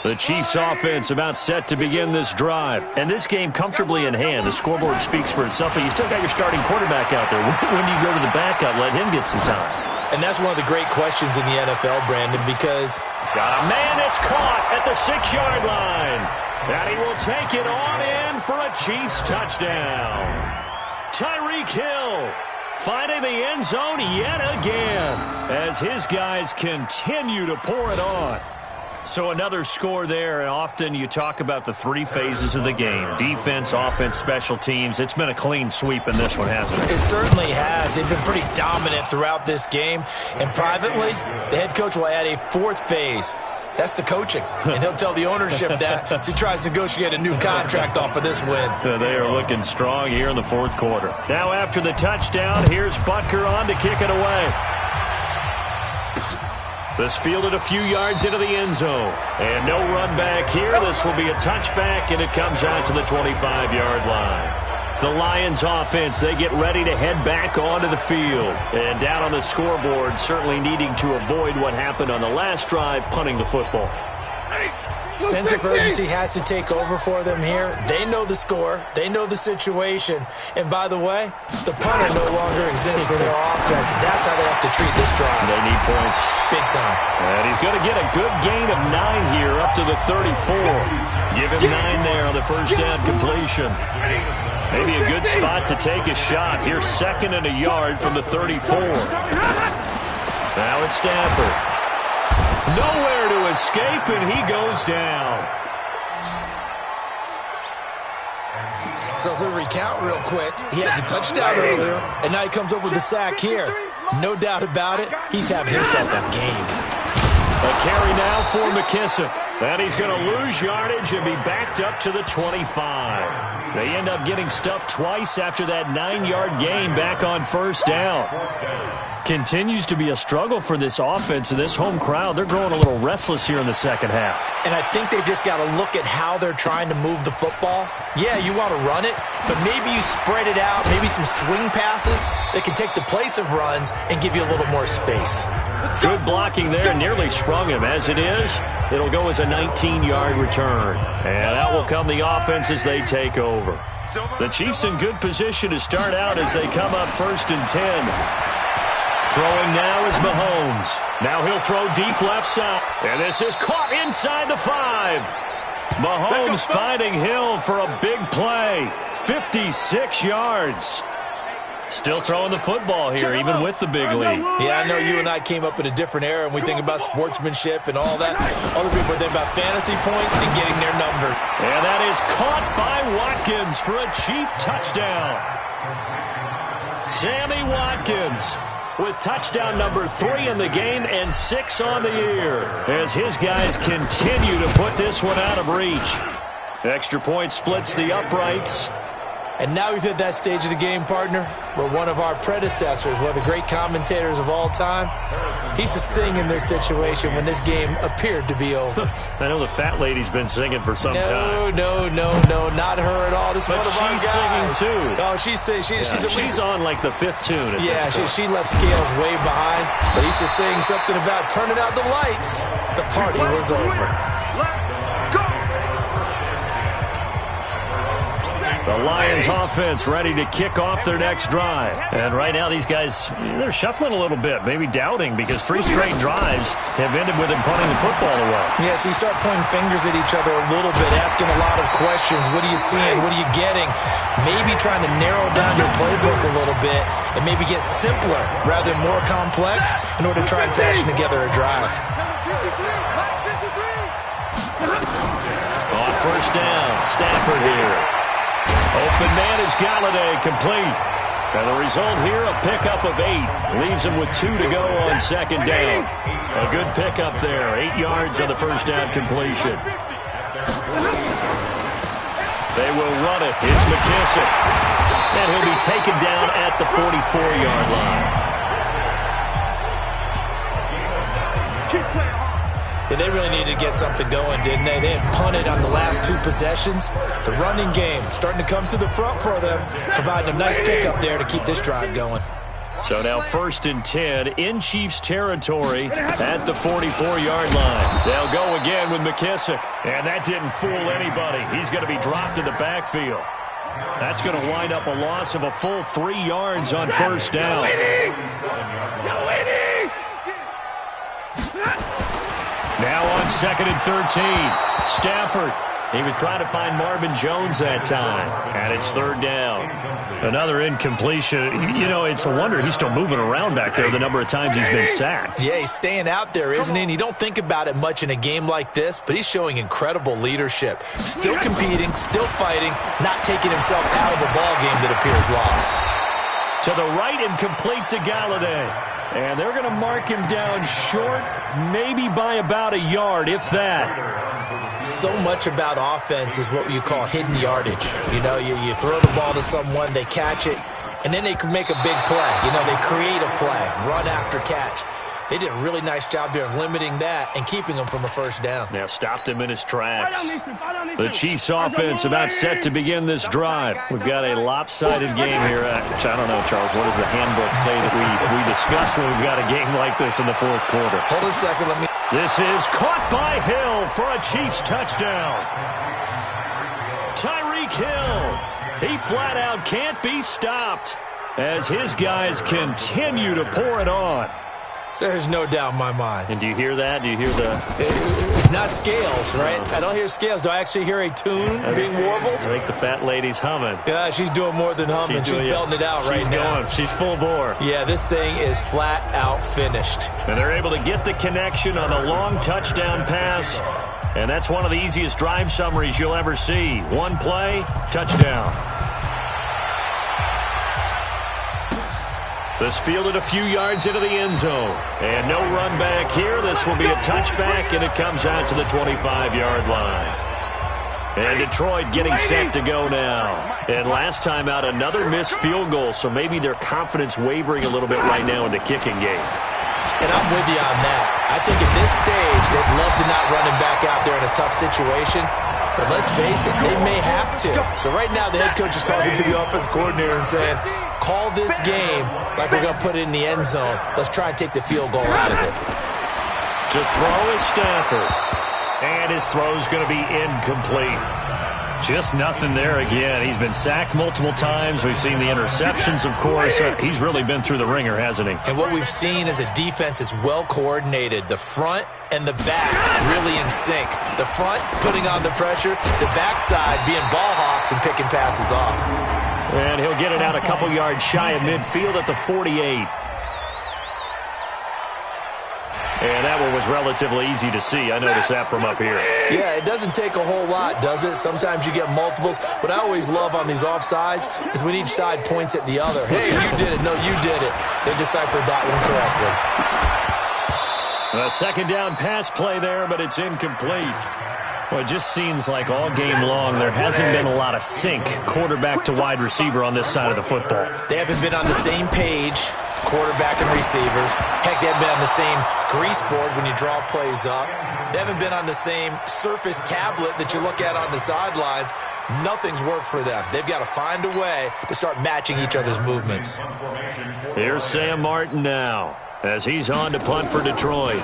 [SPEAKER 1] The Chiefs offense about set to begin this drive. And this game comfortably in hand. The scoreboard speaks for itself, but you still got your starting quarterback out there. When do you go to the backup, let him get some time?
[SPEAKER 2] And that's one of the great questions in the NFL, Brandon, because...
[SPEAKER 1] Got a man that's caught at the 6-yard line. And he will take it on in for a Chiefs touchdown. Tyreek Hill finding the end zone yet again as his guys continue to pour it on. So another score there, and often you talk about the 3 phases of the game. Defense, offense, special teams. It's been a clean sweep in this one, hasn't it?
[SPEAKER 2] It certainly has. They've been pretty dominant throughout this game. And privately, the head coach will add a 4th phase. That's the coaching. And he'll tell the ownership that as he tries to negotiate a new contract off of this win.
[SPEAKER 1] They are looking strong here in the 4th quarter. Now after the touchdown, here's Butker on to kick it away. This fielded a few yards into the end zone. And no run back here. This will be a touchback, and it comes out to the 25-yard line. The Lions offense, they get ready to head back onto the field. And down on the scoreboard, certainly needing to avoid what happened on the last drive, punting the football.
[SPEAKER 2] Sense of urgency has to take over for them here. They know the score. They know the situation. And by the way, the punter no longer exists for their offense. That's how they have to treat this drive.
[SPEAKER 1] They need points.
[SPEAKER 2] Big time.
[SPEAKER 1] And he's going to get a good gain of 9 here up to the 34. Give him 9 there on the first down completion. Maybe a good spot to take a shot. Here's 2nd and a yard from the 34. Now it's Stafford. Nowhere to escape, and he goes down.
[SPEAKER 2] So if we recount real quick, he had the touchdown earlier, and now he comes up with the sack here. No doubt about it, he's having himself a game.
[SPEAKER 1] A carry now for McKissick. And he's going to lose yardage and be backed up to the 25. They end up getting stuffed twice after that 9-yard gain back on first down. Continues to be a struggle for this offense and this home crowd. They're growing a little restless here in the second half.
[SPEAKER 2] And I think they've just got to look at how they're trying to move the football. Yeah, you want to run it, but maybe you spread it out, maybe some swing passes that can take the place of runs and give you a little more space.
[SPEAKER 1] Good blocking there, nearly sprung him. As it is, it'll go as a 19-yard return. And out will come the offense as they take over. The Chiefs in good position to start out as they come up 1st and 10. Throwing now is Mahomes. Now he'll throw deep left side. And this is caught inside the 5. Mahomes finding Hill for a big play. 56 yards. Still throwing the football here, even with the big lead.
[SPEAKER 2] Yeah, I know you and I came up in a different era, and we think about sportsmanship and all that. Other people think about fantasy points and getting their number.
[SPEAKER 1] And that is caught by Watkins for a Chief touchdown. Sammy Watkins with touchdown number 3 in the game and 6 on the year as his guys continue to put this one out of reach. Extra point splits the uprights.
[SPEAKER 2] And now we've hit that stage of the game, partner, where one of our predecessors, one of the great commentators of all time, he's to sing in this situation when this game appeared to be over.
[SPEAKER 1] I know the fat lady's been singing for some time.
[SPEAKER 2] No, not her at all. This is one of our guys.
[SPEAKER 1] She's singing too.
[SPEAKER 2] Oh, she's
[SPEAKER 1] on like the 5th tune.
[SPEAKER 2] She left scales way behind, but he's just saying something about turning out the lights. The party was over.
[SPEAKER 1] The Lions offense ready to kick off their next drive. And right now these guys, they're shuffling a little bit, maybe doubting, because 3 straight drives have ended with them punting the football away.
[SPEAKER 2] Yeah, so you start pointing fingers at each other a little bit, asking a lot of questions. What are you seeing? What are you getting? Maybe trying to narrow down your playbook a little bit and maybe get simpler rather than more complex in order to try and fashion together a drive.
[SPEAKER 1] On first down, Stafford here. Open man is Galladay, complete. And the result here, a pickup of 8. Leaves him with 2 to go on second down. A good pickup there, 8 yards on the first down completion. They will run it. It's McKissick. And he'll be taken down at the 44-yard line.
[SPEAKER 2] Yeah, they really needed to get something going, didn't they? They had punted on the last 2 possessions. The running game starting to come to the front for them, providing a nice pickup there to keep this drive going.
[SPEAKER 1] So now 1st and 10 in Chiefs territory at the 44-yard line. They'll go again with McKissick. And that didn't fool anybody. He's going to be dropped in the backfield. That's going to wind up a loss of a full 3 yards on first down. Now on 2nd and 13, Stafford. He was trying to find Marvin Jones that time, and it's 3rd down. Another incompletion. You know, it's a wonder he's still moving around back there the number of times he's been sacked.
[SPEAKER 2] Yeah, he's staying out there, isn't he? And you don't think about it much in a game like this, but he's showing incredible leadership. Still competing, still fighting, not taking himself out of a ball game that appears lost.
[SPEAKER 1] To the right and complete to Galladay. And they're going to mark him down short, maybe by about a yard, if that.
[SPEAKER 2] So much about offense is what you call hidden yardage. You know, you throw the ball to someone, they catch it, and then they can make a big play. You know, they create a play, run after catch. They did a really nice job there of limiting that and keeping him from a first down.
[SPEAKER 1] Now stopped him in his tracks. The Chiefs offense about set to begin this drive. We've got a lopsided game here. Which I don't know, Charles, what does the handbook say that we discuss when we've got a game like this in the 4th quarter?
[SPEAKER 2] Hold on a second.
[SPEAKER 1] This is caught by Hill for a Chiefs touchdown. Tyreek Hill. He flat out can't be stopped as his guys continue to pour it on.
[SPEAKER 2] There's no doubt in my mind.
[SPEAKER 1] And do you hear that? Do you hear the...
[SPEAKER 2] It's not scales, right? I don't hear scales. Do I actually hear a tune being warbled?
[SPEAKER 1] I think the fat lady's humming.
[SPEAKER 2] Yeah, she's doing more than humming. She's belting it out right now.
[SPEAKER 1] She's full bore.
[SPEAKER 2] Yeah, this thing is flat out finished.
[SPEAKER 1] And they're able to get the connection on a long touchdown pass. And that's one of the easiest drive summaries you'll ever see. One play, touchdown. This fielded a few yards into the end zone. And no run back here. This will be a touchback, and it comes out to the 25-yard line. And Detroit getting set to go now. And last time out, another missed field goal, so maybe their confidence wavering a little bit right now in the kicking game.
[SPEAKER 2] And I'm with you on that. I think at this stage, they'd love to not run him back out there in a tough situation. But let's face it, they may have to. So right now, the head coach is talking to the offense coordinator and saying, call this game like we're going to put it in the end zone. Let's try and take the field goal out of it.
[SPEAKER 1] To throw is Stafford. And his throw's going to be incomplete. Just nothing there again. He's been sacked multiple times. We've seen the interceptions, of course. He's really been through the ringer, hasn't he? And
[SPEAKER 2] what we've seen is a defense that's well coordinated. The front and the back really in sync. The front putting on the pressure. The backside being ball hawks and picking passes off.
[SPEAKER 1] And he'll get it out a couple yards shy of midfield at the 48. And that one was relatively easy to see. I noticed that from up here.
[SPEAKER 2] Yeah, it doesn't take a whole lot, does it? Sometimes you get multiples. What I always love on these offsides is when each side points at the other. Hey, you did it. No, you did it. They deciphered that one correctly.
[SPEAKER 1] A second down pass play there, but it's incomplete. Well, it just seems like all game long there hasn't been a lot of sync quarterback to wide receiver on this side of the football.
[SPEAKER 2] They haven't been on the same page, quarterback and receivers. Heck, they haven't been on the same grease board when you draw plays up. They haven't been on the same surface tablet that you look at on the sidelines. Nothing's worked for them. They've got to find a way to start matching each other's movements.
[SPEAKER 1] Here's Sam Martin now as he's on to punt for Detroit.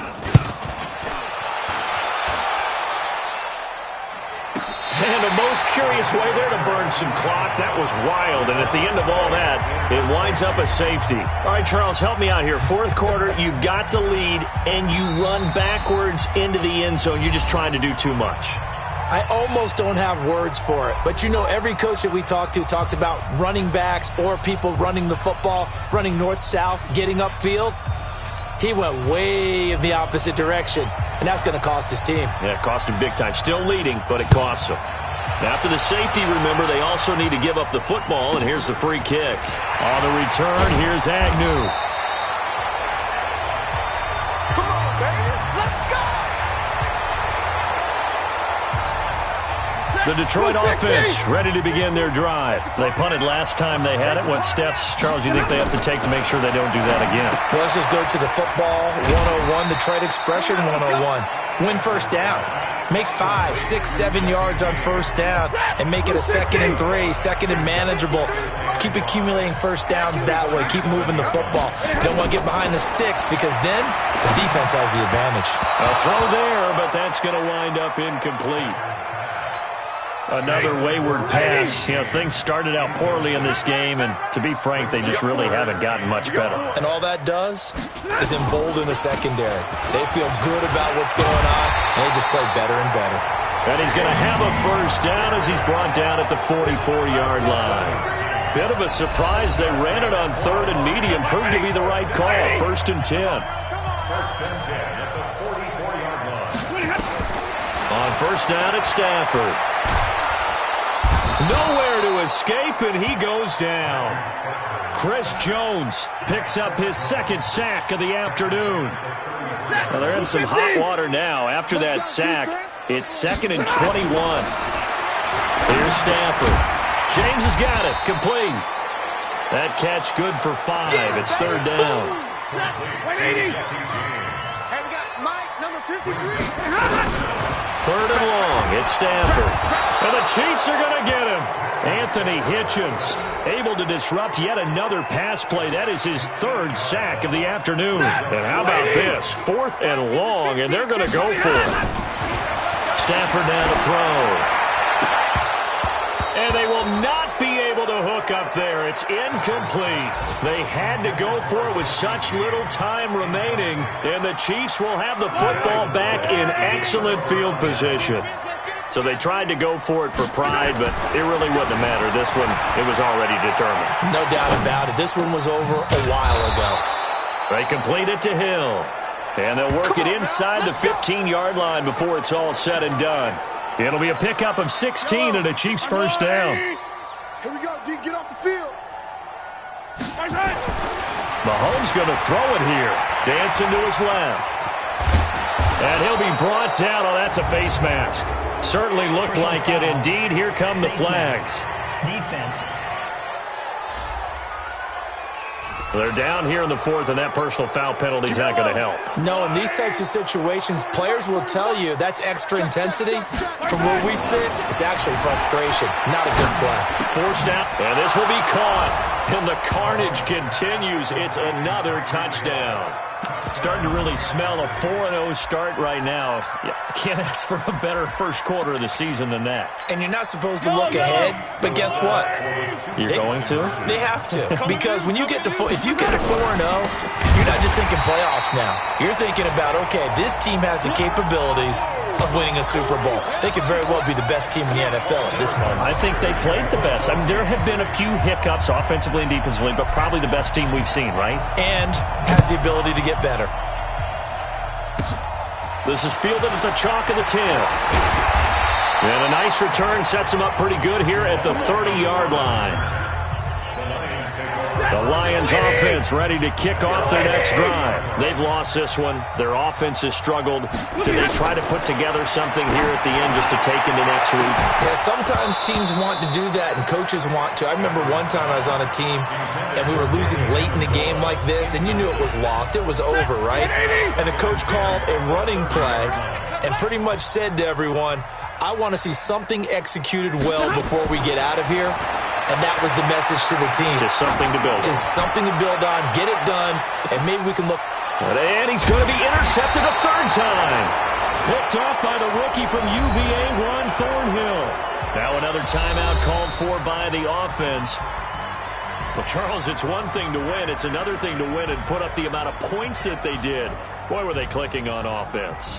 [SPEAKER 1] And the most curious way there to burn some clock. That was wild. And at the end of all that, it winds up a safety. All right, Charles, help me out here. Fourth quarter, you've got the lead, and you run backwards into the end zone. You're just trying to do too much.
[SPEAKER 2] I almost don't have words for it. But, you know, every coach that we talk to talks about running backs or people running the football, running north-south, getting upfield. He went way in the opposite direction, and that's going to cost his team.
[SPEAKER 1] Yeah, it cost him big time. Still leading, but it costs him. After the safety, remember, they also need to give up the football, and here's the free kick. On the return, here's Agnew.
[SPEAKER 3] Come on, baby. Let's go.
[SPEAKER 1] The Detroit offense ready to begin their drive. They punted last time they had it. What steps, Charles, do you think they have to take to make sure they don't do that again?
[SPEAKER 2] Well, let's just go to the football 101, the trade expression 101. Win first down. Make 5, 6, 7 yards on first down and make it a 2nd and 3, second and manageable. Keep accumulating first downs that way. Keep moving the football. You don't want to get behind the sticks because then the defense has the advantage.
[SPEAKER 1] A throw there, but that's going to wind up incomplete. Another wayward pass. You know, things started out poorly in this game, and to be frank, they just really haven't gotten much better.
[SPEAKER 2] And all that does is embolden the secondary. They feel good about what's going on, and they just play better and better.
[SPEAKER 1] And he's going to have a first down as he's brought down at the 44-yard line. Bit of a surprise. They ran it on 3rd and medium. Proved to be the right call. 1st and 10.
[SPEAKER 4] 1st and 10 at the 44-yard line.
[SPEAKER 1] On first down, it's Stafford. Nowhere to escape, and he goes down. Chris Jones picks up his 2nd sack of the afternoon. Well, they're in some hot water now. After that sack, it's 2nd and 21. Here's Stafford. James has got it. Complete. That catch good for 5. It's 3rd down.
[SPEAKER 3] Hey, we got Mike, number 53.
[SPEAKER 1] 3rd and long. It's Stafford. And the Chiefs are going to get him. Anthony Hitchens able to disrupt yet another pass play. That is his 3rd sack of the afternoon. And how about this? 4th and long, and they're going to go for it. Stafford now to throw. And they will not be able to hook up there. It's incomplete. They had to go for it with such little time remaining. And the Chiefs will have the football back in excellent field position. So they tried to go for it for pride, but it really wouldn't have mattered. This one, it was already determined.
[SPEAKER 2] No doubt about it. This one was over a while ago.
[SPEAKER 1] They complete it to Hill. And they'll work it inside the 15-yard line before it's all said and done. It'll be a pickup of 16 and a Chiefs first down.
[SPEAKER 3] Here we go, D. Get off the field.
[SPEAKER 1] Mahomes going to throw it here. Dancing to his left. And he'll be brought down. Oh, that's a face mask. Certainly looked like it. Indeed, here come the flags.
[SPEAKER 5] Defense.
[SPEAKER 1] They're down here in the fourth, and that personal foul penalty is not going to help.
[SPEAKER 2] No, in these types of situations, players will tell you that's extra intensity. From where we sit, it's actually frustration. Not a good play.
[SPEAKER 1] Forced out, and this will be caught. And the carnage continues. It's another touchdown. Starting to really smell a 4-0 start right now. Yeah, can't ask for a better first quarter of the season than that.
[SPEAKER 2] And you're not supposed to look ahead, but guess what?
[SPEAKER 1] You're going to?
[SPEAKER 2] They have to. Because when you get to if you get to 4-0, you're not just thinking playoffs now. You're thinking about, okay, this team has the capabilities of winning a Super Bowl. They could very well be the best team in the NFL at this moment.
[SPEAKER 1] I think they played the best. I mean, there have been a few hiccups offensively and defensively, but probably the best team we've seen, right?
[SPEAKER 2] And has the ability to get better.
[SPEAKER 1] This is fielded at the chalk of the 10. And a nice return sets him up pretty good here at the 30-yard line. The Lions offense ready to kick off their next drive. They've lost this one. Their offense has struggled. Do they try to put together something here at the end just to take into next week?
[SPEAKER 2] Yeah, sometimes teams want to do that and coaches want to. I remember one time I was on a team and we were losing late in the game like this, and you knew it was lost. It was over, right? And the coach called a running play and pretty much said to everyone, I want to see something executed well before we get out of here. And that was the message to the team.
[SPEAKER 1] Just something to build on.
[SPEAKER 2] Just something to build on, get it done, and maybe we can look.
[SPEAKER 1] And he's going to be intercepted a third time. Picked off by the rookie from UVA, Ron Thornhill. Now another timeout called for by the offense. Well, Charles, it's one thing to win. It's another thing to win and put up the amount of points that they did. Boy, were they clicking on offense.